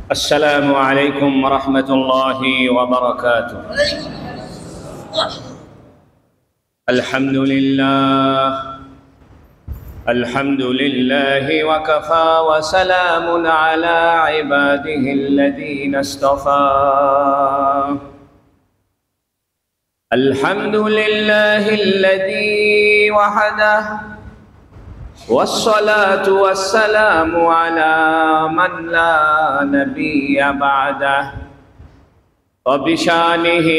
السلام عليكم ورحمة الله وبركاته. الحمد لله وكفى وسلام على عباده الذين اصطفى. الحمد لله الذي وحده والصلاة والسلام على من لا نبي بعده. وبشانه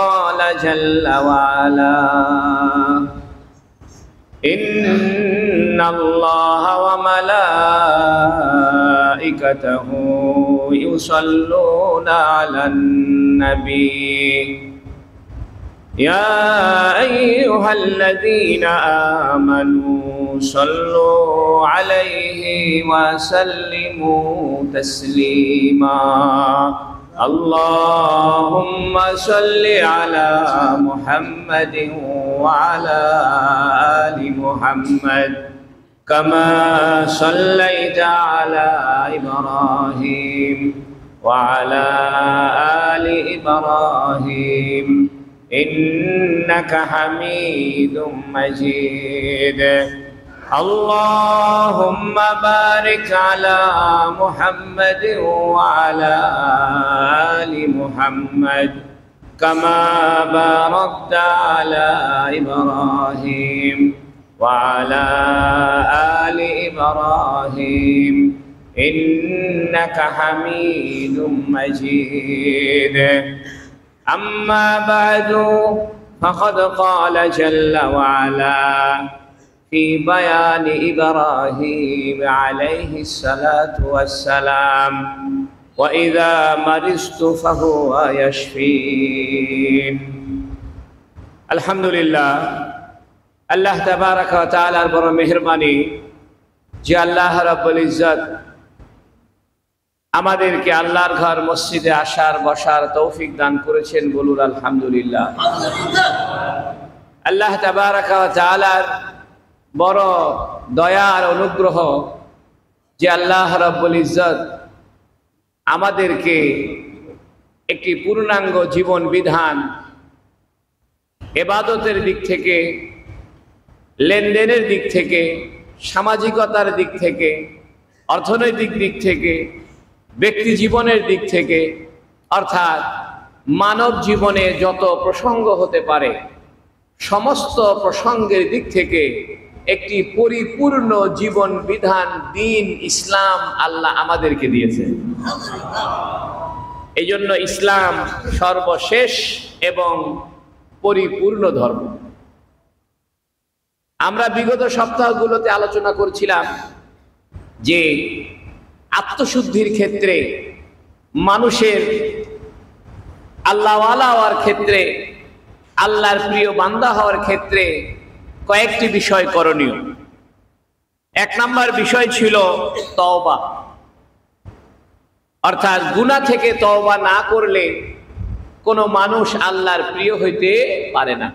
قال جل وعلا: إن الله وملائكته يصلون على النبي يا أيها الذين آمنوا صلوا عليه وسلموا تسليما. اللهم صل على محمد وعلى آل محمد كما صليت على إبراهيم وعلى آل إبراهيم إنك حميد مجيد. اللهم بارك على محمد وعلى آل محمد كما باركت على إبراهيم وعلى آل إبراهيم إنك حميد مجيد. أما بعد فقد قال جل وعلا في بيان إبراهيم عليه الصلاة والسلام: وإذا مرضت فهو يشفين. الحمد لله, আল্লাহ তাবারাক ওয়া তাআলার বড় মেহেরবানি যে আল্লাহ রাব্বুল ইজ্জত আমাদেরকে আল্লাহর ঘর মসজিদে আসার বসার তৌফিক দান করেছেন। বলুন আলহামদুলিল্লাহ। আল্লাহ তাবারাক ওয়া তাআলার বড় দয়ার অনুগ্রহ যে আল্লাহ রাব্বুল ইজ্জত আমাদেরকে একটি পূর্ণাঙ্গ জীবন বিধান, ইবাদতের দিক থেকে, লেনদেনের দিক থেকে, সামাজিকতার দিক থেকে, অর্থনৈতিক দিক থেকে, ব্যক্তি জীবনের দিক থেকে, অর্থাৎ মানব জীবনে যত প্রসঙ্গ হতে পারে সমস্ত প্রসঙ্গের দিক থেকে একটি পরিপূর্ণ জীবন বিধান দিন ইসলাম আল্লাহ আমাদেরকে দিয়েছে। এই জন্য ইসলাম সর্বশেষ এবং পরিপূর্ণ ধর্ম। আমরা বিগত সপ্তাহগুলোতে আলোচনা করছিলাম যে আত্মশুদ্ধির ক্ষেত্রে, মানুষের আল্লাহওয়ালা হওয়ার ক্ষেত্রে, আল্লাহর প্রিয় বান্দা হওয়ার ক্ষেত্রে কয়েকটি বিষয় করণীয়। এক নম্বর বিষয় ছিল তওবা, অর্থাৎ গুনাহ থেকে তওবা না করলে কোনো মানুষ আল্লাহর প্রিয় হইতে পারে না।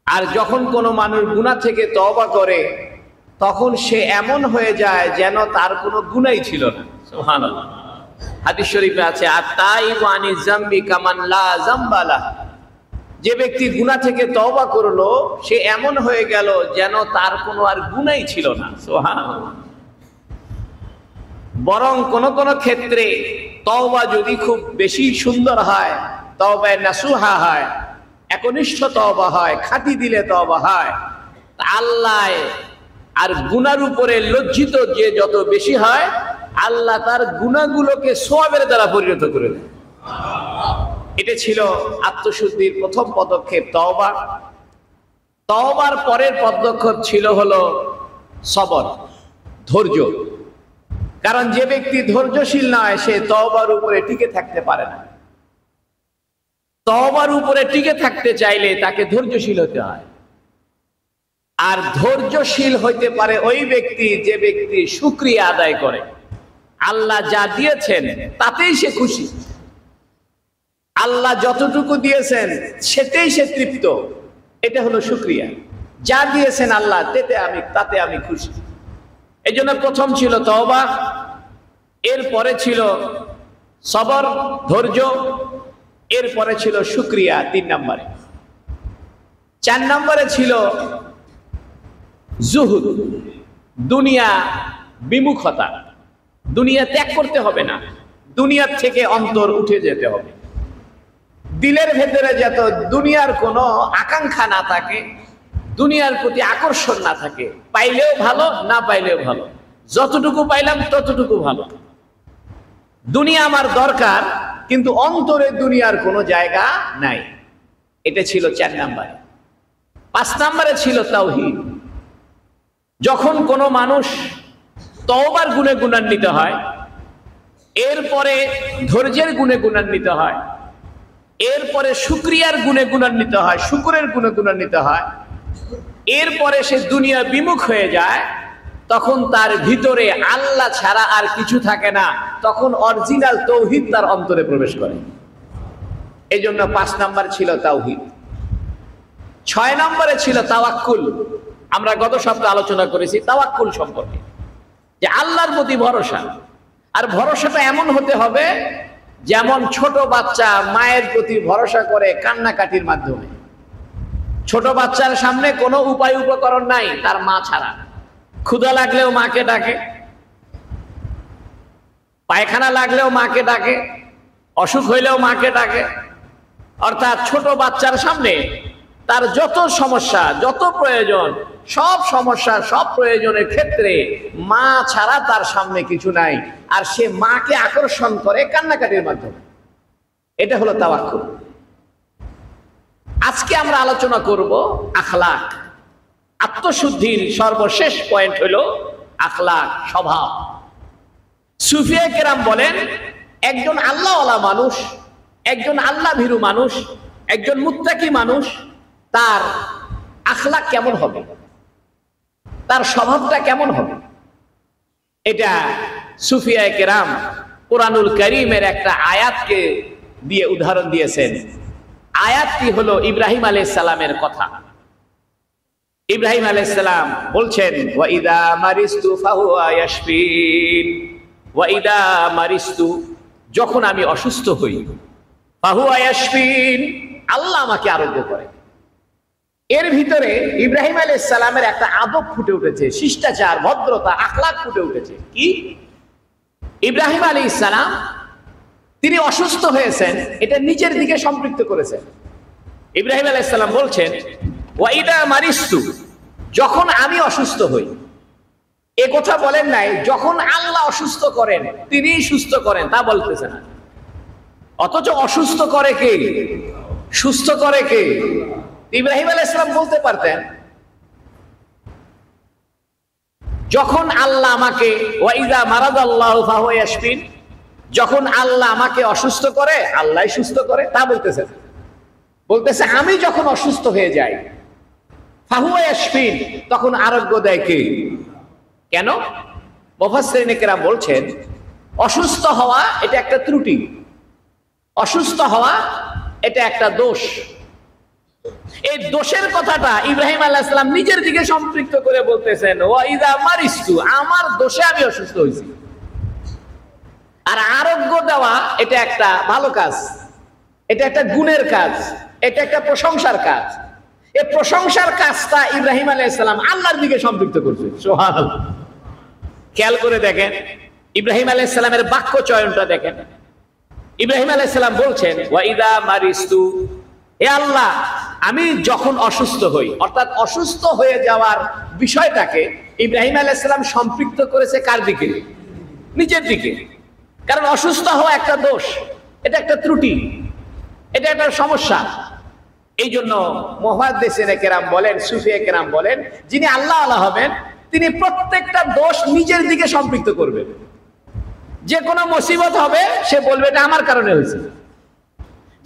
আর যখন কোনো মানুষ গুনাহ থেকে তওবা করে তখন সে এমন হয়ে যায় যেন তার কোনো গুনাহই ছিল না। সুবহানাল্লাহ। হাদিস শরীফে আছে, আত-তাইবু আনি যামবি কামান লা যামবা লাহ। যে ব্যক্তি গুনাহ থেকে তওবা করলো সে এমন হয়ে গেল যেন তার কোনো আর গুনাহই ছিল না। সুবহানাল্লাহ। বরং কোন কোন ক্ষেত্রে তওবা যদি খুব বেশি সুন্দর হয়, তওবা নাসুহা হয়, একনিষ্ঠ তওবা হয়, খাঁটি দিলে তওবা হয়, আল্লাহ আর গুনার উপরে লজ্জিত যে যত বেশি হয় আল্লাহ তার গুনাহগুলোকে সওয়াবের দ্বারা পরিণত করে দেয়। এটা ছিল আত্মশুদ্ধির প্রথম পদক্ষেপ তওবা। তওবার পরের পদক্ষেপ ছিল হলো সবর, ধৈর্য। কারণ যে ব্যক্তি ধৈর্যশীল নয় সে তওবার উপরে টিকে থাকতে পারে না। তওবার উপরে টিকে থাকতে চাইলে তাকে ধৈর্যশীল হতে হয়। আর ধৈর্যশীল হইতে পারে ওই ব্যক্তি যে ব্যক্তি শুকরিয়া আদায় করে, আল্লাহ যা দিয়েছেন তাতেই সে খুশি, আল্লাহ যতটুকু দিয়েছেন সেটাই সে তৃপ্ত। এটা হলো শুকরিয়া। যা দিয়েছেন আল্লাহ তাতে আমি খুশি। এই জন্য প্রথম ছিল তওবা, এরপরে ছিল সবর, ধৈর্য, এরপরে ছিল শুকরিয়া 3 নম্বরে। 4 নম্বরে ছিল জুহুদ, দুনিয়া বিমুখতা, দুনিয়া ত্যাগ করতে হবে না, দুনিয়ার থেকে অন্তর উঠে যেতে হবে। দিলের ভেতরে যত দুনিয়ার কোনো আকাঙ্ক্ষা না থাকে, দুনিয়ার প্রতি আকর্ষণ না থাকে, পাইলেও ভালো না পাইলেও ভালো, যতটুকু পাইলাম ততটুকু ভালো। দুনিয়া আমার দরকার, কিন্তু অন্তরে দুনিয়ার কোনো জায়গা নাই। এটা ছিল 4 নম্বরে। 5 নম্বরে ছিল তাওহীদ। যখন কোনো মানুষ তওবার গুণে গুণান্বিত হয়, এরপরে ধৈর্যের গুণে গুণান্বিত হয়, এরপরে শুকরিয়ার গুণে গুণান্বিত হয়, শুকরের গুণে গুণান্বিত হয়, এরপরে সে দুনিয়া বিমুখ হয়ে যায়, তখন তার ভিতরে আল্লাহ ছাড়া আর কিছু থাকে না, তখন অরিজিনাল তাওহীদ তার অন্তরে প্রবেশ করে। এই জন্য 5 নম্বর ছিল তাওহীদ। 6 নম্বরে ছিল তাওয়াক্কুল। আমরা গত সপ্তাহে আলোচনা করেছি তাওয়াক্কুল সম্পর্কে, যে আল্লাহর প্রতি ভরসা। আর ভরসাটা এমন হতে হবে যেমন ছোট বাচ্চা মায়ের প্রতি ভরসা করে কান্নাকাটির মাধ্যমে। ছোট বাচ্চার সামনে কোনো উপায় উপকরণ নাই তার মা ছাড়া। ক্ষুধা লাগলেও মাকে ডাকে, পায়খানা লাগলেও মাকে ডাকে, অসুখ হইলেও মাকে ডাকে। অর্থাৎ ছোট বাচ্চার সামনে তার যত সমস্যা, যত প্রয়োজন, সব সমস্যা, সব প্রয়োজনের ক্ষেত্রে মা ছাড়া তার সামনে কিছু নাই, আর সে মাকে আকর্ষণ করে কান্নাকাটির মাধ্যমে। এটা হলো তাওয়াক্কুল। আজকে আমরা আলোচনা করব আখলাক। আত্মশুদ্ধির সর্বশেষ পয়েন্ট হলো আখলাক, স্বভাব। সুফিয়া কেরাম বলেন, একজন আল্লাহওয়ালা মানুষ, একজন আল্লাহ ভীরু মানুষ, একজন মুত্তাকি মানুষ, তার আখলাক কেমন হবে, তার স্বভাবটা কেমন হবে, এটা সুফিয়া কেরাম কুরআনুল কারীমের একটা আয়াতকে দিয়ে উদাহরণ দিয়েছেন। আয়াতটি হলো ইব্রাহিম আলাইহিস সালামের কথা। ইব্রাহিম আলাইহিস সালাম বলছেন, ওয়া ইদা মারিস্তু ফাহুয়া ইয়াশফিন, ওয়া ইদা মারিস্তু, যখন আমি অসুস্থ হই, ফাহুয়া ইয়াশফিন, আল্লাহ আমাকে আরোগ্য করে। এর ভিতরে ইব্রাহিম আলাইহিস সালামের একটা আদব ফুটে উঠেছে, শিষ্টাচার, ভদ্রতা, আখলাক ফুটে উঠেছে। কি? ইব্রাহিম আলাইহিস সালাম তিনি অসুস্থ হয়েছেন, এটা নিজের দিকে সম্পৃক্ত করেছেন। ইব্রাহিম আলাইহিস সালাম বলছেন, ওয়া ইদা মারিস্তু, যখন আমি অসুস্থ হই। এ কথা বলেন নাই যখন আল্লাহ অসুস্থ করেন, তিনিই সুস্থ করেন, তা বলতেছে না। অথচ অসুস্থ করে কে? সুস্থ করে কে? ইব্রাহিম আলাইহিস সালাম বলতে পারতেন, যখন আল্লাহ আমাকে, ওয়া ইযা মারাদাল্লাহু ফাহুয়া ইয়াশফিন, যখন আল্লাহ আমাকে অসুস্থ করে, আল্লাহই সুস্থ করে, তা বলতেছে। বলতেছে আমি যখন অসুস্থ হয়ে যাই, ফাহুয়া ইয়াশফিন, তখন আরোগ্য দেয় কে? কেন? মুফাসসিরিনে কেরাম বলছেন, অসুস্থ হওয়া এটা একটা ত্রুটি, অসুস্থ হওয়া এটা একটা দোষ। এই দোষের কথাটা ইব্রাহিম আলাইহিস সালাম নিজের দিকে সম্পৃক্ত করে বলতেছেন, ওয়া ইযা মারিস্তু, আমার দোষে আমি অসুস্থ হয়েছি। আর আরোগ্য দেওয়া এটা একটা ভালো কাজ, এটা একটা গুণের কাজ, এটা একটা প্রশংসার কাজ। এই প্রশংসার কাজটা ইব্রাহিম আলাইহিস সালাম আল্লাহর দিকে সম্পৃক্ত করছে। সুবহানাল্লাহ। খেয়াল করে দেখেন ইব্রাহিম আলাইহিস সালামের বাক্য চয়নটা দেখেন। ইব্রাহিম আলাইহিস সালাম বলছেন, ওয়া ইযা মারিস্তু, হে আল্লাহ, আমি যখন অসুস্থ হই, অর্থাৎ অসুস্থ হয়ে যাওয়ার বিষয়টাকে ইব্রাহিম আলাইহিস সালাম সম্পৃক্ত করেছে কার দিকে? নিজের দিকে। কারণ অসুস্থ হওয়া একটা দোষ, এটা একটা ত্রুটি, এটা একটা সমস্যা। এই জন্য মুহাদ্দিসিনে কেরাম বলেন, সুফিয়ে কেরাম বলেন, যিনি আল্লাহ আল্লাহ হবেন, তিনি প্রত্যেকটা দোষ নিজের দিকে সম্পৃক্ত করবেন। যে কোনো মুসিবত হবে সে বলবে এটা আমার কারণে হয়েছে,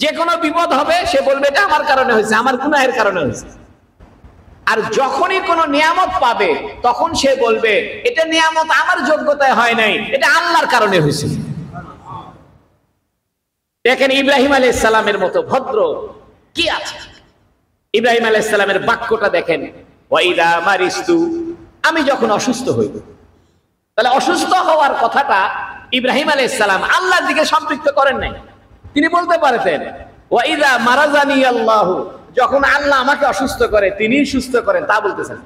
যে কোনো বিপদ হবে সে বলবে এটা আমার কারণে হয়েছে, আমার গুনাহের কারণে হয়েছে। আর যখনই কোনো নিয়ামত পাবে তখন সে বলবে এটা নিয়ামত আমার যোগ্যতায় হয় নাই, এটা আল্লাহর কারণে হয়েছে। দেখেন ইব্রাহিম আলাইহিস সালামের মতো ভদ্র কি আছে? ইব্রাহিম আলাইহিস সালামের বাক্যটা দেখেন, ওয়া ইযা মারিস্তু, আমি যখন অসুস্থ হই। তাহলে অসুস্থ হওয়ার কথাটা ইব্রাহিম আলাইহিস সালাম আল্লাহর দিকে সম্পৃক্ত করেন নাই। তিনি বলতে পারতেন ওয়া ইযা মারাজানি আল্লাহ, যখন আল্লাহ আমাকে অসুস্থ করে তিনিই সুস্থ করেন, তা বলতেছেন।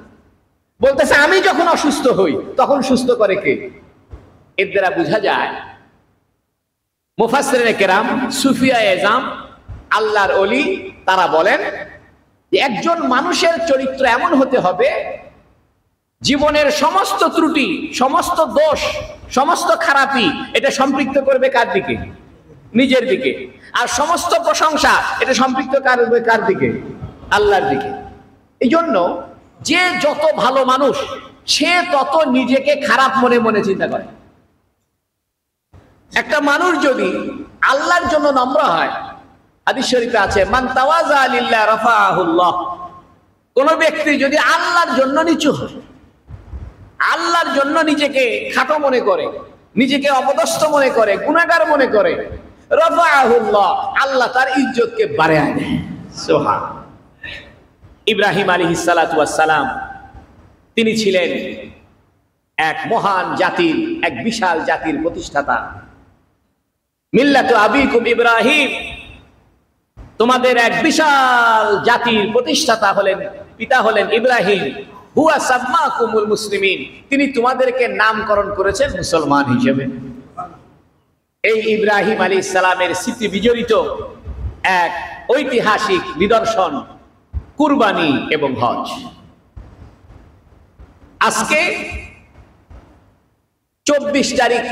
বলতেছে আমি যখন অসুস্থ হই তখন সুস্থ করে কে? এর দ্বারা বোঝা যায় মুফাসসিরিনে কেরাম, সুফিয়ায়ে এজাম, আল্লাহর ওলি, তারা বলেন যে একজন মানুষের চরিত্র এমন হতে হবে জীবনের সমস্ত ত্রুটি, সমস্ত দোষ, সমস্ত খারাপি এটা সম্পৃক্ত করবে কার দিকে? নিজের দিকে। আর সমস্ত প্রশংসা এটা সম্পৃক্ত করবে কার দিকে? আল্লাহর দিকে। এই জন্য যে যত ভালো মানুষ সে তত নিজেকে খারাপ মনে মনে চিন্তা করে। একটা মানুষ যদি আল্লাহর জন্য নম্র হয়, হাদিস শরীফে আছে মান তাওয়াজা লিল্লাহ রাফাআহুল্লাহ, কোন ব্যক্তি যদি আল্লাহর জন্য নিচু হয়, আল্লাহর জন্য নিজেকে খাটো মনে করে, নিজেকে অপদস্থ মনে করে, গুনাহগার মনে করে, রাফাআহুল্লাহ, আল্লাহ তার ইজ্জতকে বাড়ায় দেয়। সুবহান। ইব্রাহিম আলাইহিস সালাতু ওয়াস সালাম তিনি ছিলেন এক মহান জাতির, এক বিশাল জাতির প্রতিষ্ঠাতা। মিল্লাতু আবিকুম ইব্রাহিম, তোমাদের এক বিশাল জাতির প্রতিষ্ঠাতা হলেন, পিতা হলেন ইব্রাহিম। হুয়া সাম্মাকুমুল মুসলিমিন, তিনি তোমাদেরকে নামকরণ করেছেন মুসলমান হিসেবে। এই ইব্রাহিম আলাইহিস সালামের স্মৃতি বিজড়িত এক ঐতিহাসিক নিদর্শন কুরবানি এবং হজ। আজকে 24 তারিখ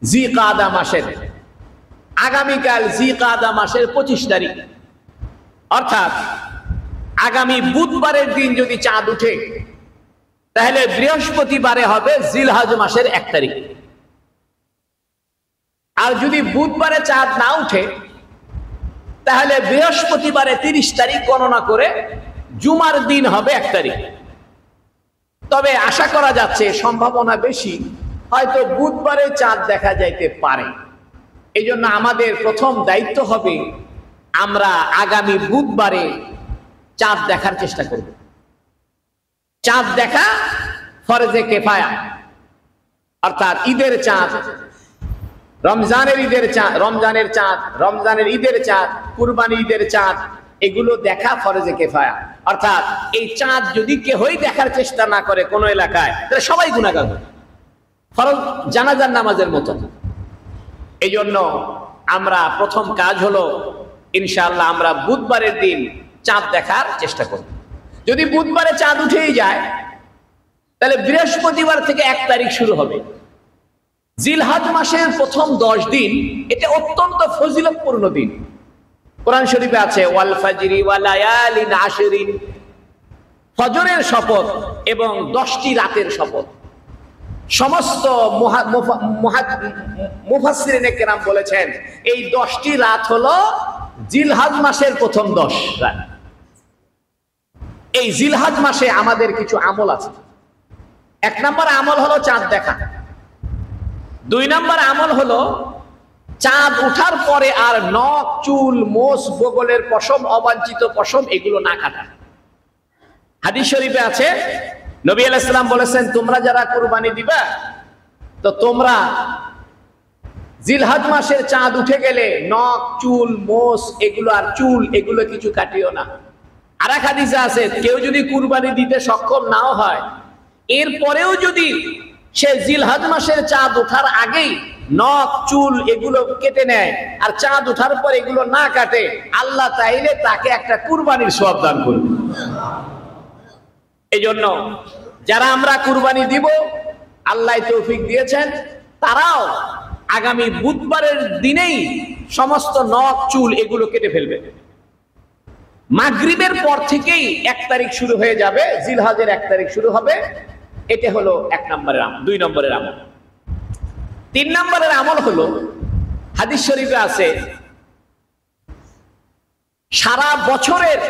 জিকাদা মাসের, আগামীকাল জিকাদা মাসের 25 তারিখ, অর্থাৎ আগামী বুধবারের দিন যদি চাঁদ উঠে তাহলে বৃহস্পতিবারে হবে জিলহজ মাসের 1 তারিখ। আর যদি বুধবারে চাঁদ না উঠে তাহলে বৃহস্পতিবারে 30 তারিখ গণনা করে জুমার দিন হবে 1 তারিখ। তবে আশা করা যাচ্ছে, সম্ভাবনা বেশি, হয়তো বুধবারে চাঁদ দেখা যাইতে পারে। এই জন্য আমাদের প্রথম দায়িত্ব হবে আমরা আগামী বুধবারে চাঁদ দেখার চেষ্টা করব। চাঁদ দেখা ফরজে কিফায়া, অর্থাৎ ঈদের চাঁদ, রমজানের ঈদের চাঁদ, রমজানের ঈদের চাঁদ, কুরবানি ঈদের চাঁদ, এগুলো দেখা ফরজে কিফায়া। অর্থাৎ এই চাঁদ যদি কেউই দেখার চেষ্টা না করে কোনো এলাকায়, তাহলে সবাই গুনাহগার হবে, ফরজ জানাজার নামাজের মতো। এই জন্য আমরা প্রথম কাজ হলো ইনশাআল্লাহ আমরা বুধবারের দিন চাঁদ দেখার চেষ্টা করব। যদি বুধবারে চাঁদ উঠেই যায় তাহলে বৃহস্পতিবার থেকে 1 তারিখ শুরু হবে। জিলহজ মাসের প্রথম 10 দিন এটা অত্যন্ত ফজিলতপূর্ণ দিন। কোরআন শরীফে আছে ওয়াল ফাজরি ওয়া লায়ালিন আশরিন, ফজরের শপথ এবং 10টি রাতের শপথ। সমস্ত মুফাসসিরিনে কেরাম বলেছেন এই 10টি রাত হলো জিলহজ মাসের প্রথম 10 রাত। এই জিলহজ মাসে আমাদের কিছু আমল আছে। 1 নম্বর আমল হলো চাঁদ দেখা। 2 নম্বর আমল হলো চাঁদ উঠার পরে আর নখ, চুল, মোষ, বগলের পশম, অবাঞ্ছিত পশম এগুলো না কাটা। হাদিস শরীফে আছে নবী আলাইহিস সালাম বলেছেন তোমরা যারা কুরবানি দিবা তো তোমরা জিলহজ মাসের চাঁদ উঠে গেলে নখ, চুল, মোষ এগুলো আর চুল এগুলো কিছু কাটিও না। আর এক হাদিসে আছে কেউ যদি কুরবানি দিতে সক্ষম নাও হয়, এরপরেও যদি সে জিলহজ মাসের চাঁদ ওঠার আগেই নখ, চুল এগুলো কেটে নেয় আর চাঁদ ওঠার পর এগুলো না কাটে, আল্লাহ চাইলে তাকে একটা কুরবানির সওয়াব দান করবে। এই জন্য যারা আমরা কুরবানি দিব আল্লাহ তৌফিক দিয়েছেন, তারাও আগামী বুধবারের দিনেই সমস্ত নখ, চুল এগুলো কেটে ফেলবে। মাগরিবের পর থেকেই 1 তারিখ শুরু হয়ে যাবে, জিলহজের 1 তারিখ শুরু হবে। এটা হলো 1 নম্বরের আমল। 2 নম্বরের আমল। 3 নম্বরের আমল হলো হাদিস শরীফে আছে সারা বছরের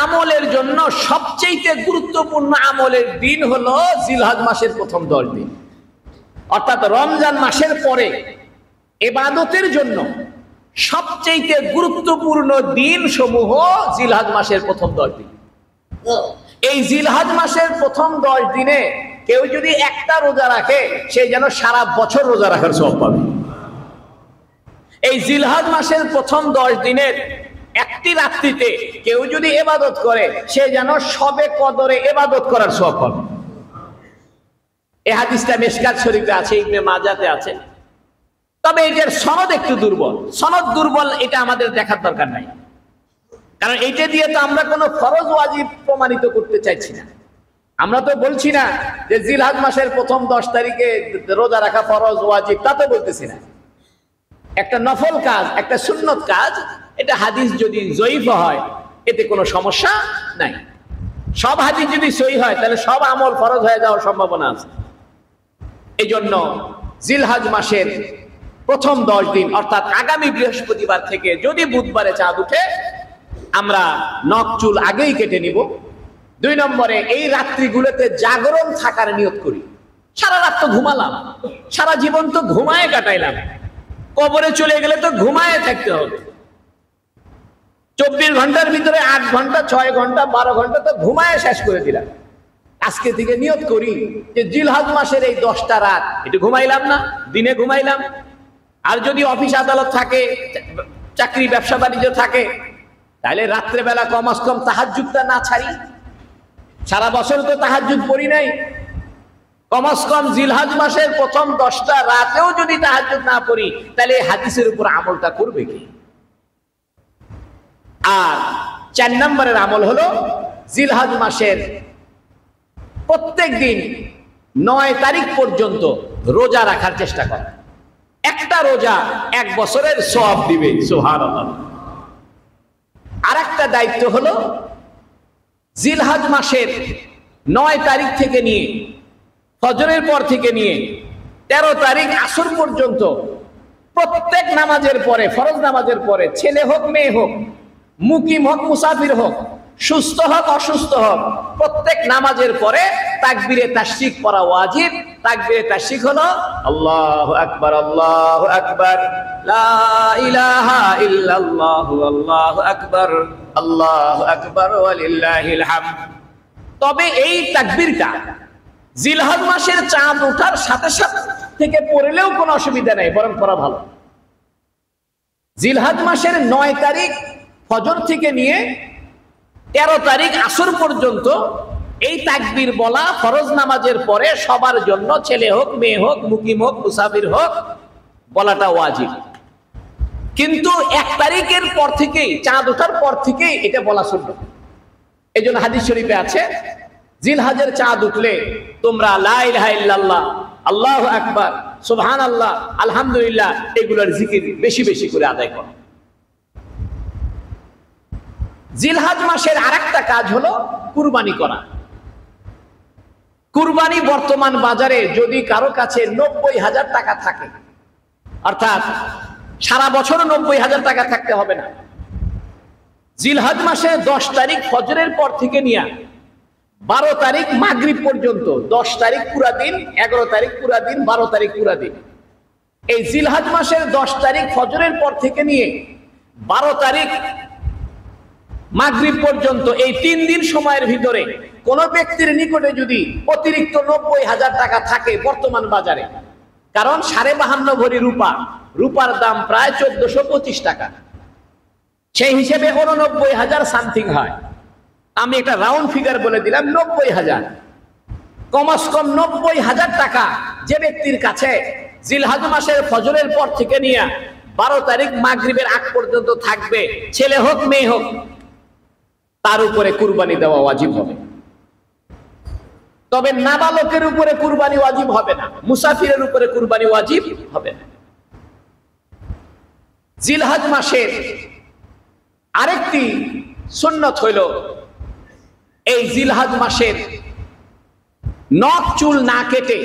আমলের জন্য সবচেয়ে গুরুত্বপূর্ণ আমলের দিন হলো জিলহজ মাসের প্রথম 10 দিন। অর্থাৎ রমজান মাসের পরে ইবাদতের জন্য সবচেয়ে গুরুত্বপূর্ণ দিন সমূহ জিলহজ মাসের প্রথম 10 দিন। এই জিলহজ মাসের প্রথম 10 দিনে কেউ যদি একটা রোজা রাখে সে যেন সারা বছর রোজা রাখার সওয়াব পাবে। এই জিলহজ মাসের প্রথম 10 দিনের একটি রাত্রিতে কেউ যদি ইবাদত করে সে যেন শবে কদরে ইবাদত করার সওয়াব পাবে। এই হাদিসটা মিশকাত শরীফে আছে, ইবনে মাজাতে আছে। তবে এটার সনদ একটু দুর্বল। সনদ দুর্বল এটা আমাদের দেখার দরকার নাই, কারণ এইটা দিয়ে তো আমরা কোনো ফরজ ওয়াজিব প্রমাণিত করতে চাইছি না। আমরা তো বলছি না যে জিলহজ মাসের প্রথম 10 তারিখে রোজা রাখা ফরজ ওয়াজিব, তা তো বলতেছি না। একটা নফল কাজ, একটা সুন্নত কাজ, এটা হাদিস যদি জয়ীফ হয় এতে কোনো সমস্যা নাই। সব হাদিস যদি সহি হয় তাহলে সব আমল ফরজ হয়ে যাওয়ার সম্ভাবনা আছে। এই জন্য জিলহজ মাসের প্রথম 10 দিন অর্থাৎ আগামী বৃহস্পতিবার থেকে যদি বুধবারে চাঁদ উঠে আমরা নখ চুল আগেই কেটে নিব। 2 নম্বরে এই রাত্রিগুলোতে জাগরণ থাকার নিয়ত করি। সারা রাত তো ঘুমালাম, সারা জীবন তো ঘুমায় কাটাইলাম, কবরে চলে গেলে তো ঘুমায় থাকতে হবে। 24 ঘন্টার ভিতরে 8 ঘন্টা, 6 ঘন্টা, 12 ঘন্টা তো ঘুমায় শেষ করে দিলাম। আজকে থেকে নিয়ত করি যে জিলহজ মাসের এই 10টা রাত একটু ঘুমাইলাম না, দিনে ঘুমাইলাম। আর যদি অফিস আদালত থাকে, চাকরি ব্যবসা বাণিজ্য থাকে, তাহলে রাত্রেবেলা কমস কম তাহাজ্জুদটা না ছাড়ি। সারা বছর তো তাহাজ্জুদ পড়ি নাই, কমস কম জিলহজ মাসের প্রথম 10টা রাতেও যদি তাহাজ্জুদ না পড়ি তাহলে এই হাদিসের উপর আমলটা করবে কি? আর 4 নম্বরের আমল হলো জিলহজ মাসের প্রত্যেক দিন 9 তারিখ পর্যন্ত রোজা রাখার চেষ্টা করা। একটা রোজা 1 বছরের সওয়াব দিবে। সুবহানাল্লাহ। আর একটা দায়িত্ব হলো জিলহজ মাসের 9 তারিখ থেকে নিয়ে ফজরের পর থেকে নিয়ে 13 তারিখ আসর পর্যন্ত প্রত্যেক নামাজের পরে, ফরজ নামাজের পরে, ছেলে হোক মেয়ে হোক, মুকিম হোক মুসাফির হোক, সুস্থ হোক অসুস্থ হোক, প্রত্যেক নামাজের পরে তাকবীরে তাশরিক পড়া ওয়াজিব। তাকবীরে তাশরিক হলো আল্লাহু আকবার, আল্লাহু আকবার, লা ইলাহা ইল্লাল্লাহু, আল্লাহু আকবার, আল্লাহু আকবার ওয়া লিল্লাহিল হামদ। তবে এই তাকবীরটা জিলহজ মাসের চাঁদ ওঠার সাথে সাথে থেকে পড়লেও কোনো অসুবিধা নেই, বরং পড়া ভালো। জিলহজ মাসের 9 তারিখ ফজর থেকে নিয়ে 13 তারিখ আসর পর্যন্ত এই তাকবীর বলা ফরজ নামাজের পরে সবার জন্য, ছেলে হোক মেয়ে হোক, মুকিম হোক মুসাফির হোক, বলাটা ওয়াজিব। কিন্তু 1 তারিখের পর থেকেই, চাঁদ ওঠার পর থেকেই এটা বলা সুন্নাত। এই জন্য হাদিস শরীফে আছে জিলহজের চাঁদ উঠলে তোমরা লা ইলাহা ইল্লাল্লাহ, আল্লাহু আকবার, সুবহানাল্লাহ, আলহামদুলিল্লাহ এগুলোর জিকির বেশি বেশি করে আদায় করো। জিলহজ মাসের আরেকটা কাজ হলো কুরবানি করা। কুরবানি বর্তমান বাজারে যদি কারো কাছে 90,000 টাকা থাকে, অর্থাৎ সারা বছর 90,000 টাকা থাকতে হবে না, জিলহজ মাসে 10 তারিখ ফজরের পর থেকে নিয়ে 12 তারিখ মাগরিব পর্যন্ত, 10 তারিখ পুরা দিন, 11 তারিখ পুরা দিন, 12 তারিখ পুরা দিন, এই জিলহজ মাসের 10 তারিখ ফজরের পর থেকে নিয়ে 12 তারিখ মাগরিব পর্যন্ত এই 3 দিন সময়ের ভিতরে কোন ব্যক্তির নিকটে যদি অতিরিক্ত 90,000 টাকা থাকে বর্তমান বাজারে, কারণ 52.5 ভরি রূপার দাম প্রায় 1425 টাকা, সেই হিসেবে 89,000 সামথিং হয়। আমি একটা রাউন্ড ফিগার বলে দিলাম 90,000। কমস কম 90,000 টাকা যে ব্যক্তির কাছে জিলহজ মাসের ফজরের পর থেকে নিয়ে 12 তারিখ মাগরিবের আগ পর্যন্ত থাকবে, ছেলে হোক মেয়ে হোক, তার উপরে কুরবানি দেওয়া ওয়াজিব হবে। তবে নাবালকের উপরে কুরবানি ওয়াজিব হবে না, মুসাফিরের উপরে কুরবানি ওয়াজিব হবে না। জিলহজ মাসের আরেকটি সুন্নত হইল এই জিলহজ মাসের নখ চুল না কেটে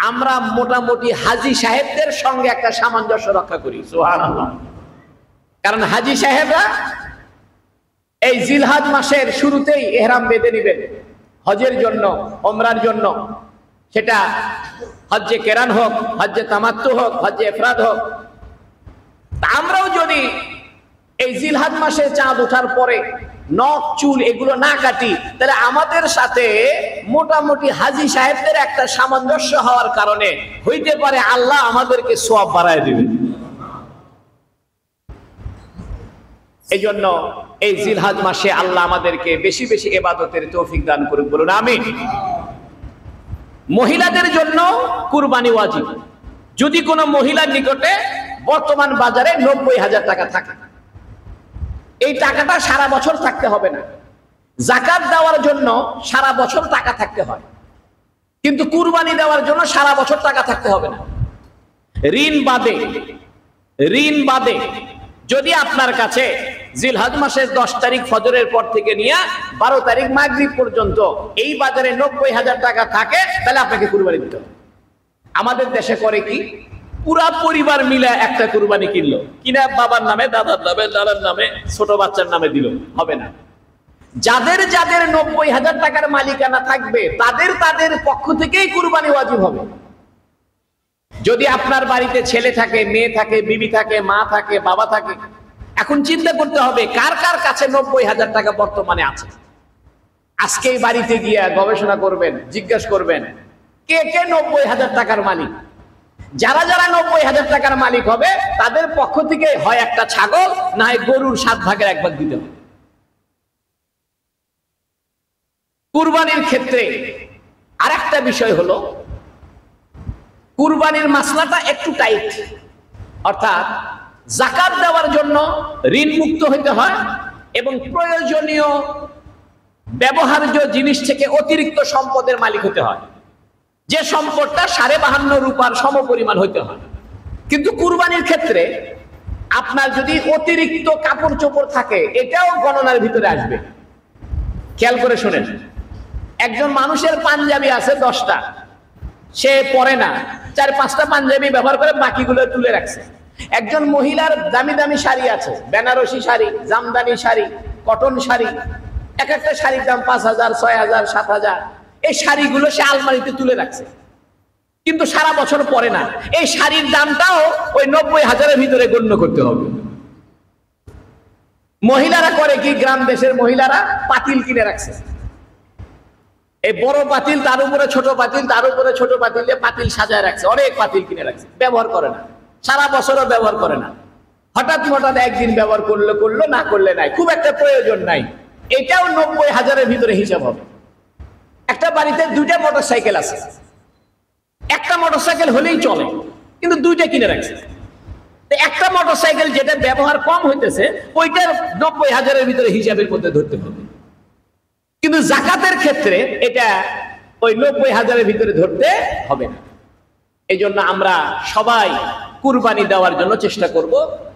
আমরা মোটামুটি হাজী সাহেবদের সঙ্গে একটা সামঞ্জস্য রক্ষা করি। সুবহানাল্লাহ। কারণ হাজী সাহেবরা এই জিলহজ মাসের শুরুতেই ইহরাম বেঁধে নেবেন হজের জন্য, ওমরার জন্য, সেটা হজ্জে কেরান হোক, হজ্জে তামাত্তু হোক, হজ্জে ইফরাদ হোক। আমরাও যদি এই জিলহজ মাসে চাঁদ ওঠার পরে নখ চুল এগুলো না কাটি, তাহলে আমাদের সাথে মোটামুটি হাজী সাহেবদের একটা সামঞ্জস্য হওয়ার কারণে হইতে পারে আল্লাহ আমাদেরকে সওয়াব বাড়ায় দিবেন। এই জন্য এই জিলহজ মাসে আল্লাহ আমাদেরকে বেশি বেশি ইবাদতের তৌফিক দান করুন, বলুন আমিন। মহিলাদের জন্য কুরবানি ওয়াজিব। যদি কোনো মহিলার নিকটে বর্তমান বাজারে 90,000 টাকা থাকে, এই টাকাটা সারা বছর থাকতে হবে না। যাকাত দেওয়ার জন্য সারা বছর টাকা থাকতে হয়, কিন্তু কুরবানি দেওয়ার জন্য সারা বছর টাকা থাকতে হবে না। ঋণ বাদে যদি আপনার কাছে জিলহজ মাসের 10 তারিখ ফজরের পর থেকে নিয়ে 12 তারিখ মাগরিব পর্যন্ত এই বাজারে 90,000 টাকা থাকে, তাহলে আপনাকে কুরবানি দিতে হবে। আমাদের দেশে করে কি, পুরা পরিবার মিলে একটা কুরবানি কিনলো, কিনা বাবার নামে, দাদার নামে, দাদার নামে, ছোট বাচ্চার নামে দিল, হবে না। যাদের 90,000 টাকার মালিকানা থাকবে তাদের পক্ষ থেকেই কুরবানি ওয়াজিব হবে। যদি আপনার বাড়িতে ছেলে থাকে, মেয়ে থাকে, বিবি থাকে, মা থাকে, বাবা থাকে, এখন চিন্তা করতে হবে কার কার কাছে 90,000 টাকা বর্তমানে আছে। আজকেই বাড়িতে গিয়ে গবেষণা করবেন, জিজ্ঞাসা করবেন কে কে 90,000 টাকার মালিক। যারা 90,000 টাকার মালিক হবে তাদের পক্ষ থেকে হয় একটা ছাগল, না হয় গরুর 7 ভাগের 1 ভাগ দিতে হবে। কুরবানির ক্ষেত্রে আরেকটা বিষয় হলো, কুরবানির মাসলাটা একটু টাইট, অর্থাৎ যাকাত দেওয়ার জন্য ঋণ মুক্ত হইতে হয় এবং প্রয়োজনীয় ব্যবহার্য জিনিস থেকে অতিরিক্ত সম্পদের মালিক হতে হয়, যে সম্পদটা 52.5 রূপার সমপরিমাণ হইতে হয়। কিন্তু কুরবানির ক্ষেত্রে আপনার যদি অতিরিক্ত কাপড় চোপড় থাকে, এটাও গণনার ভিতরে আসবে। খেয়াল করে শুনেন, একজন মানুষের পাঞ্জাবি আছে 10টা, সে পরে না, 4-5টা পাঞ্জাবি ব্যবহার করে বাকিগুলো তুলে রাখছে। একজন মহিলার দামি দামি শাড়ি আছে, বেনারসি শাড়ি, জামদানি শাড়ি, কটন শাড়ি, এক একটা শাড়ির দাম 5,000, 6,000, 7,000। এই শাড়িগুলো সে আলমারিতে তুলে রাখছে, কিন্তু সারা বছর পরে না। এই শাড়ির দামটাও ওই 90,000-এর ভিতরে গণ্য করতে হবে। মহিলারা করে কি, গ্রাম দেশের মহিলারা পাতিল কিনে রাখছে, এই বড় পাতিল, তার উপরে ছোট পাতিল, তার উপরে ছোট পাতিল দিয়ে পাতিল সাজায় রাখছে, অনেক পাতিল কিনে রাখছে, ব্যবহার করে না, সারা বছরও ব্যবহার করে না। হঠাৎ একদিন ব্যবহার করলো, না করলে নাই, খুব একটা প্রয়োজন নাই, এটাও 90,000-এর ভিতরে হিসাব হবে। একটা বাড়িতে 2টা মোটরসাইকেল আছে, একটা মোটরসাইকেল হলেই চলে, কিন্তু 2টা কিনে রাখছে। একটা মোটরসাইকেল যেটা ব্যবহার কম হইতেছে, ওইটার 90,000-এর ভিতরে হিসাবের মধ্যে ধরতে হবে। কিন্তু যাকাতের ক্ষেত্রে এটা ওই 90,000-এর ভিতরে ধরতে হবে না। এই জন্য আমরা সবাই কুরবানি দেওয়ার জন্য চেষ্টা করব।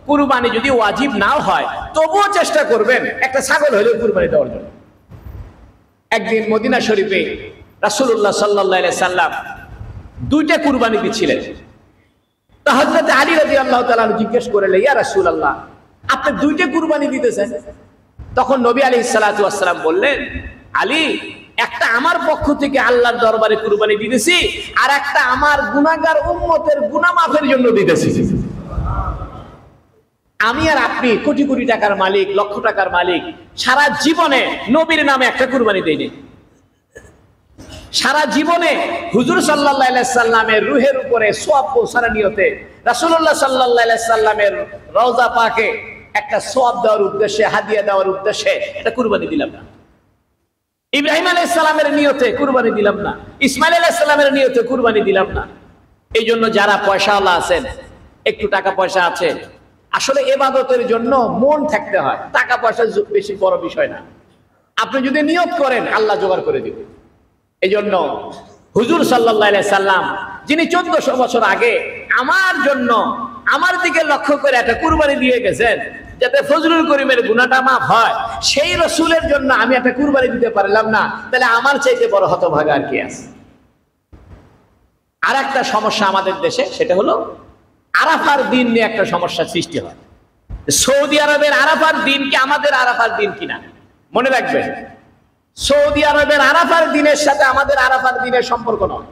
কুরবানি যদি ওয়াজিব নাও হয়, তবুও চেষ্টা করবেন একটা ছাগল হলেও কুরবানি দেওয়ার জন্য। একদিন মদিনা শরীফে রাসূলুল্লাহ সাল্লাল্লাহু আলাইহি সাল্লাম 2টা কুরবানি দিচ্ছিলেন। তো হযরত আলী রাদিয়াল্লাহু তাআলা জিজ্ঞেস করলেন, ইয়া রাসূলুল্লাহ, আপনি 2টা কুরবানি দিতেছেন? তখন নবী আলাইহিস সালাতু ওয়াস সালাম বললেন, আলী, একটা আমার পক্ষ থেকে আল্লাহর দরবারে কুরবানি দিতেছি, আর একটা আমার গুনাহগার উম্মতের গুনাহ মাফের জন্য দিতেছি। আমি আর আপনি কোটি কোটি টাকার মালিক, লক্ষ টাকার মালিক, সারা জীবনে নবীর নামে একটা কুরবানি দেয়নি। সারা জীবনে হুজুর সাল্লাল্লাহু আলাইহি সাল্লামের রূহের উপরে সওয়াব পৌঁছানোর নিয়তে রাসূলুল্লাহ সাল্লাল্লাহু আলাইহি সাল্লামের রওজা পাকে একটা সওয়াব দেওয়ার উদ্দেশ্যে, হাদিয়া দেওয়ার উদ্দেশ্যে এটা কুরবানি দিলাম না। ইব্রাহিম আলাইহিস সালামের নিয়তে কুরবানি দিলাম না, ইসমাইল আলাইহিস সালামের নিয়তে কুরবানি দিলাম না। এই জন্য যারা পয়সাওয়ালা আছেন, একটু টাকা পয়সা আছে, আসলে ইবাদতের জন্য মন থাকতে হয়, টাকা পয়সা বেশি বড় বিষয় না। আপনি যদি নিয়ত করেন, আল্লাহ জোগাড় করে দিবেন। এই জন্য হুজুর সাল্লাল্লাহু আলাইহি সাল্লাম, যিনি 1400 বছর আগে আমার জন্য, আমার দিকে লক্ষ্য করে একটা কুরবানি দিয়ে গেছেন যাতে ফজলুল করিমের গুনাহটা মাফ হয়, সেই রাসূলের জন্য আমি একটা কুরবানি দিতে পারলাম না, তাহলে আমার চাইতে বড় হতভাগা আর কি আছে? আর একটা সমস্যা আমাদের দেশে, সেটা হলো আরাফার দিন নিয়ে একটা সমস্যা সৃষ্টি হয়। সৌদি আরবের আরাফার দিন কি আমাদের আরাফার দিন কিনা? মনে রাখবেন, সৌদি আরবের আরাফার দিনের সাথে আমাদের আরাফার দিনের সম্পর্ক নয়।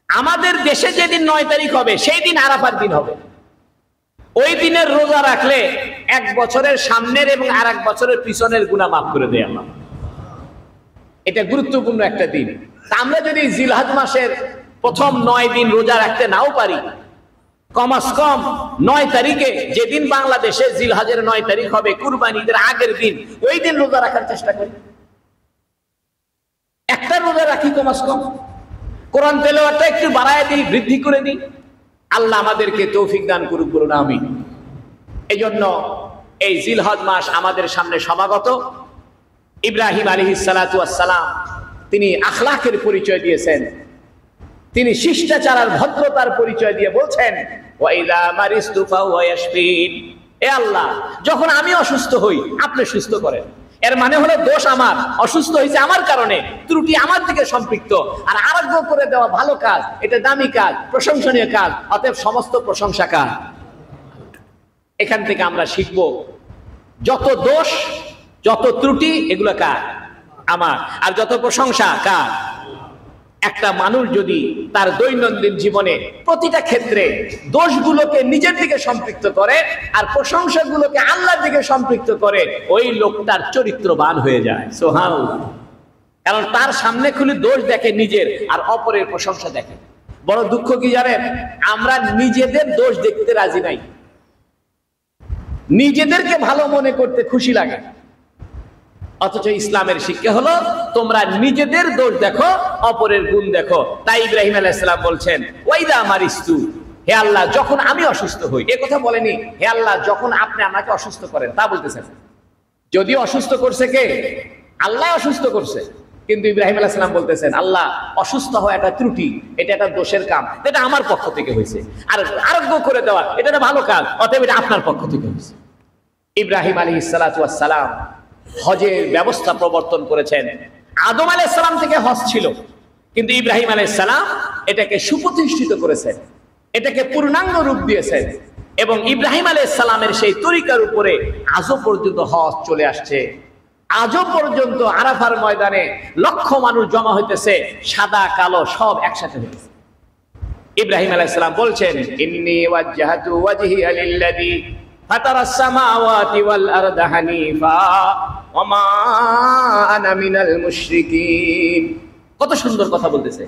আমাদের দেশে যেদিন 9 তারিখ হবে, সেই দিন আরাফার দিন হবে। ওই দিনের রোজা রাখলে 1 বছরের সামনের এবং আর 1 বছরের পিছনের গুনাহ মাফ করে দেয় আল্লাহ। এটা গুরুত্বপূর্ণ একটা দিন। আমরা যদি জিলহজ মাসের প্রথম 9 দিন রোজা রাখতে নাও পারি, কমাস কম 9 তারিখে, যেদিন বাংলাদেশে জিলহজের 9 তারিখ হবে, কুরবানি ঈদের আগের দিন, ওই দিন রোজা রাখার চেষ্টা করি। একটা রোজা রাখি কমাস কম, কোরআন তেলাওয়াতটা একটু বাড়ায় দিই, বৃদ্ধি করে দিই। আল্লাহ আমাদেরকে তৌফিক দান করুক, বলুন আমিন। এই জন্য এই জিলহজ মাস আমাদের সামনে সমাগত। ইব্রাহিম আলাইহিস সালাতু ওয়াস সালাম তিনি আখলাকের পরিচয় দিয়েছেন, তিনি শিষ্টাচার আর ভদ্রতার পরিচয় দিয়ে বলছেন, ওয়াইদা মারিস্তু ফাহুয়া ইয়াশফিন, এ আল্লাহ, যখন আমি অসুস্থ হই আপনি সুস্থ করেন। এর মানে হলো দোষ আমার, অসুস্থ হয়েছে আমার কারণে, ত্রুটি আমার দিকে সম্পৃক্ত। আর আরোগ্য করে দেওয়া ভালো কাজ, এটা দামি কাজ, প্রশংসনীয় কাজ, অতএব সমস্ত প্রশংসা কার? এখান থেকে আমরা শিখব, যত দোষ যত ত্রুটি এগুলো কার? আমার। আর যত প্রশংসা কার? একটা মানুষ যদি তার দৈনন্দিন জীবনে প্রতিটা ক্ষেত্রে দোষগুলোকে নিজের দিকে সম্পৃক্ত করে আর প্রশংসাগুলোকে আল্লাহর দিকে সম্পৃক্ত করে, ওই লোকটার চরিত্রবান হয়ে যায়। সুবহানাল্লাহ। কারণ তার সামনে খুলে দোষ দেখে নিজের, আর অপরের প্রশংসা দেখে। বড় দুঃখ কি জানেন? আমরা নিজেদের দোষ দেখতে রাজি নাই, নিজেদেরকে ভালো মনে করতে খুশি লাগে। অথচ ইসলামের শিক্ষা হলো তোমরা নিজেদের দোষ দেখো, অপরের গুণ দেখো। তাই ইব্রাহিম আলাইহিস সালাম বলছেন, ওয়াইদা মারিস্তু, হে আল্লাহ যখন আমি অসুস্থ হই। এ কথা বলেনি হে আল্লাহ যখন আপনি আমাকে অসুস্থ করেন, তা বলতেছেন। যদি অসুস্থ করছে কে? আল্লাহ অসুস্থ করছে। কিন্তু ইব্রাহিম আলাইহিস সালাম বলতেছেন, আল্লাহ অসুস্থ হওয়া একটা ত্রুটি, এটা একটা দোষের কাম, এটা আমার পক্ষ থেকে হয়েছে। আর আরোগ্য করে দেওয়া এটা একটা ভালো কাজ, অতএব এটা আপনার পক্ষ থেকে হয়েছে। ইব্রাহিম আলাইহিস সালাতু ওয়াস সালাম হজের ব্যবস্থা প্রবর্তন করেছেন। আদম আলাইহিস সালাম থেকে হজ ছিল, কিন্তু ইব্রাহিম আলাইহিস সালাম এটাকে সুপ্রতিষ্ঠিত করেছেন, এটাকে পূর্ণাঙ্গ রূপ দিয়েছেন। এবং ইব্রাহিম আলাইহিস সালামের সেই তরিকার উপরে আজও পর্যন্ত হজ চলে আসছে। আজও পর্যন্ত আরাফার ময়দানে লক্ষ মানুষ জমা হইতেছে, সাদা কালো সব একসাথে হইতেছে। ইব্রাহিম আলাইহিস সালাম বলছেন, ইন্নী ওয়াজ্জাহতু ওয়াজহিয়া লিল্লাযী ফাতারাস সামাওয়াতি ওয়াল আরদা হানিফা ওয়া মা আনা মিনাল মুশরিকিন। কত সুন্দর কথা বলতেছে,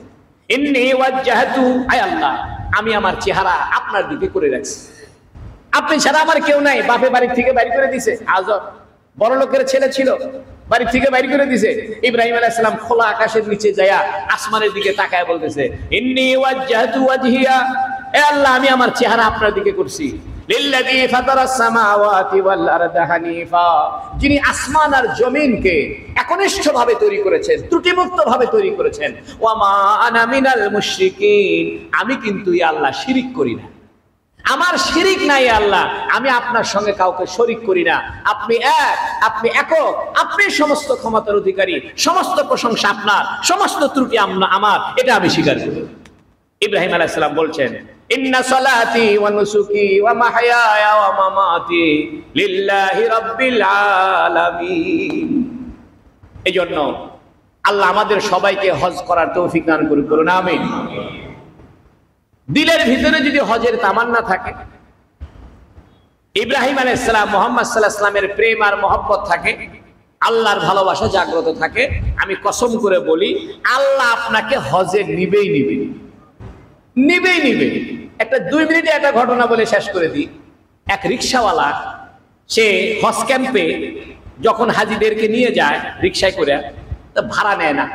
ইন্নী ওয়াজ্জাহতু, আয় আল্লাহ আমি আমার চেহারা আপনার দিকে করে রাখছি, আপনি ছাড়া আমার কেউ নাই। বাপে বাড়ি থেকে বাইর করে দিছে, আজব বড় লোকের ছেলে ছিল, বাড়ি থেকে বাইর করে দিছে। ইব্রাহিম আলাইহিস সালাম খোলা আকাশের নিচে যায়া আসমানের দিকে তাকায় বলতেছে, ইন্নী ওয়াজ্জাহতু ওয়াজহিয়া, এ আল্লাহ আমি আমার চেহারা আপনার দিকে করছি, লিল্লাযী ফাতারাস সামাওয়াতি ওয়াল আরদা হানিফা, যিনি আসমান আর জমিনকে একনিষ্ঠভাবে তৈরি করেছেন, ত্রুটিমুক্তভাবে তৈরি করেছেন। ওয়া মা আনা মিনাল মুশরিকিন, আমি কিন্তু ইয়া আল্লাহ শিরিক করি না, আমার শিরিক নাই আল্লাহ, আমি আপনার সঙ্গে কাউকে শরীক করি না। আপনি এক, আপনি একক, আপনি সমস্ত ক্ষমতার অধিকারী, সমস্ত প্রশংসা আপনার, সমস্ত ত্রুটি আমার, এটা আমি স্বীকার করি। ইব্রাহিম আলাইহিস সালাম বলছেন, ইন্না সালাতি ওয়া নুসুকি ওয়া মাহইয়ায়া ওয়া মামাতি লিল্লাহি রাব্বিল আলামিন। এজন্য আল্লাহ আমাদের সবাইকে হজ করার তৌফিক দান করুন, বলুন আমিন। দিলের ভিতরে যদি হজের তামান্না থাকে, ইব্রাহিম আলাইহিস সালাম মুহাম্মদ সাল্লাল্লাহু আলাইহি ওয়াসাল্লামের প্রেম আর মহব্বত থাকে, আল্লাহর ভালোবাসা জাগ্রত থাকে, আমি কসম করে বলি আল্লাহ আপনাকে হজে নিবেই নিবে, নিবেই নিবে। একটা 2 মিনিটে একটা ঘটনা বলে শেষ করে দিই। এক রিকশাওয়ালা, সে হজ ক্যাম্পে যখন হাজিদেরকে নিয়ে যায় রিকশায় করে, তো ভাড়া নেয় না।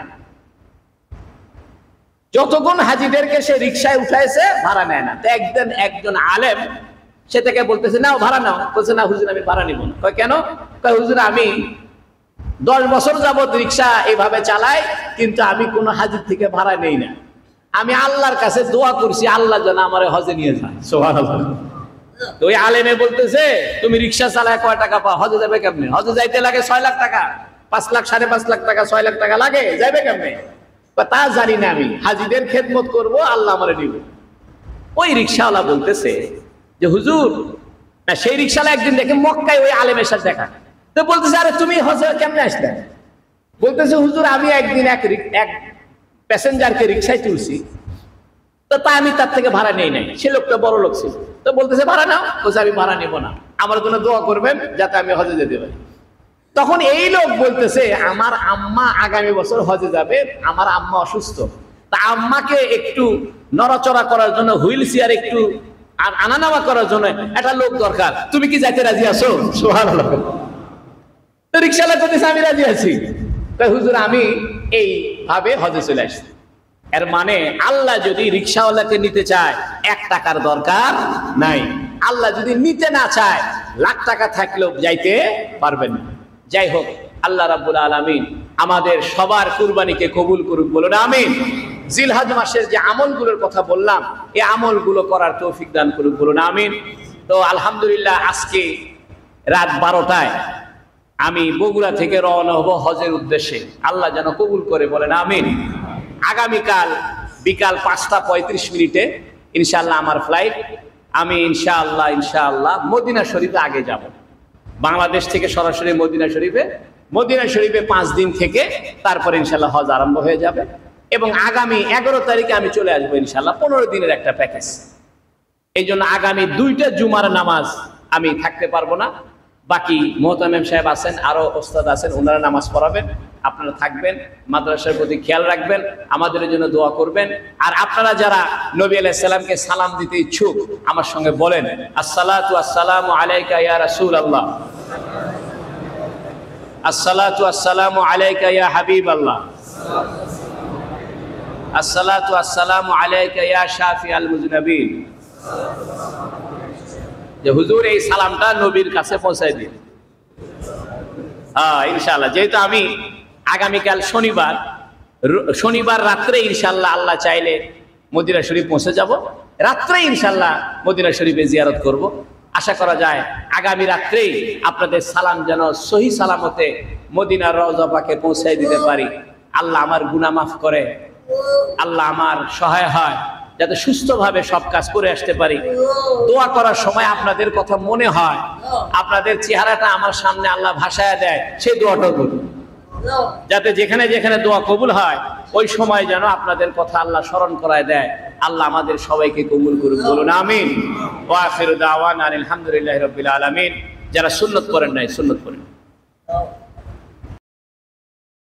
যতক্ষণ হাজিদেরকে সে রিকশায় উঠাইছে ভাড়া নেয় না। তো একজন আলেম সে থেকে বলতেছে, নাও ভাড়া নাও। বলছে, না হুজুর আমি ভাড়া নিব না। কয় কেন? কয় হুজুর আমি 10 বছর যাবত রিকশা এইভাবে চালাই, কিন্তু আমি কোনো হাজির থেকে ভাড়া নেই না। আমি আল্লাহর কাছে দোয়া করছি আল্লাহ যেন আমার হজে নিয়ে যায়। সুবহানাল্লাহ। তো ওই আলেমে বলতেছে, তুমি রিকশা চালায় কয় টাকা পাও, হজে যাবে কেমনে? হজে যাইতে লাগে 6 লাখ টাকা, 5 লাখ 5.5 লাখ টাকা, 6 লাখ টাকা লাগে, যাবে কেমনে? তা জানি না, আমি হাজিদের খেদমত করব, আল্লাহ আমারে নিব। ওই রিকশাওয়ালা বলতেছে যে হুজুর, না সেই রিকশাওয়ালা একদিন দেখে মক্কায় ওই আলেমের সাথে দেখা, তো বলতেছে, আরে তুমি হজে কেমনে আসলে? বলতেছে, হুজুর আমি একদিন এক প্যাসেঞ্জারকে রিকশায় তুলছি, তো তা আমি তার থেকে ভাড়া নেই নাই। সে লোকটা বড় লোক ছিল, তো বলতেছে ভাড়া নাও, বলছে আমি ভাড়া নিব না, আমার জন্য দোয়া করবেন যাতে আমি হজে যেতে পারি। তখন এই লোক বলতেছে আমার আম্মা আগামী বছর হজে যাবে, আমার আম্মা অসুস্থ, তা আম্মাকে একটু নড়াচড়া করার জন্য, হুইল চেয়ার একটু আর আনা নেওয়া করার জন্য একটা লোক দরকার, তুমি কি যাইতে রাজি আছো? সুবহানাল্লাহ। তো রিকশাওয়ালা বলতেছে আমি রাজি আছি। তাই হুজুর আমি এই ভাবে হজে চলে আসছি। এর মানে আল্লাহ যদি রিকশাওয়ালাকে নিতে চায় 1 টাকার দরকার নাই, আল্লাহ যদি নিতে না চায় লাখ টাকা থাকলেও যাইতে পারবেন না। যাই হোক, আল্লাহ রাব্বুল আলামিন আমাদের সবার কুরবানিকে কবুল করুক, বলুন আমিন। জিলহজ মাসের যে আমলগুলোর কথা বললাম, এই আমলগুলো করার তৌফিক দান করুক, বলুন আমিন। তো আলহামদুলিল্লাহ, আজকে রাত 12টায় আমি বগুড়া থেকে রওনা হব হজের উদ্দেশ্যে। আল্লাহ যেন কবুল করে, বলেন আমিন। আগামীকাল বিকাল 5টা 35 ইনশাআল্লাহ আমার ফ্লাইট। আমি ইনশাআল্লাহ মদিনা শরীফে আগে যাব। বাংলাদেশ থেকে সরাসরি মদিনা শরীফে 5 দিন থেকে তারপরে ইনশাআল্লাহ হজ আরম্ভ হয়ে যাবে। এবং আগামী 11 তারিখে আমি চলে আসবো ইনশাআল্লাহ, 15 দিনের একটা প্যাকেজ। এই জন্য আগামী 2টা জুমার নামাজ আমি থাকতে পারবো না। বাকি মোহতামিম সাহেব আছেন, আরো ওস্তাদ আছেন, ওনারা নামাজ পড়াবেন, আপনারা থাকবেন, মাদ্রাসার প্রতি খেয়াল রাখবেন, আমাদের জন্য দোয়া করবেন। আর আপনারা যারা নবী আলাইহিস সালামকে সালাম দিতে ইচ্ছুক আমার সঙ্গে বলেন, আসসালাতু আসসালামু আলাইকা ইয়া রাসূলুল্লাহ, আসসালাতু আসসালামু আলাইকা ইয়া হাবিবাল্লাহ, আসসালাতু আসসালামু আলাইকা ইয়া শাফিআল মুযনিবিন। যে হুজুর এই সালামটা নবীর কাছে পৌঁছায় দিন। ইনশাআল্লাহ, যেহেতু আমি আগামীকাল শনিবার রাত্রে ইনশাআল্লাহ আল্লাহ চাইলে মদিনা শরীফ পৌঁছে যাব। রাত্রে ইনশাআল্লাহ মদিনা শরীফে জিয়ারত করব। আশা করা যায় আগামী রাত্রেই আপনাদের সালাম যেন সহি সালামতে মদিনার রওজা পাকে পৌঁছায় দিতে পারি। আল্লাহ আমার গুনাহ মাফ করে, আল্লাহ আমার সহায় হয়, যাতে সুস্থভাবে সব কাজ করে আসতে পারি। দোয়া করার সময় আপনাদের কথা মনে হয়, আপনাদের চেহারাটা আমার সামনে আল্লাহ ভাসায় দেয়, সেই দোয়াটাও করুন, যাতে যেখানে যেখানে দোয়া কবুল হয় ওই সময় যেন আপনাদের কথা আল্লাহ স্মরণ করায় দেয়। আল্লাহ আমাদের সবাইকে কবুল করুন, বলুন আমিন। ওয়া আখিরু দাওয়ানা আলহামদুলিল্লাহি রাব্বিল আলামিন। যারা সুন্নত করেন নাই সুন্নত করেন।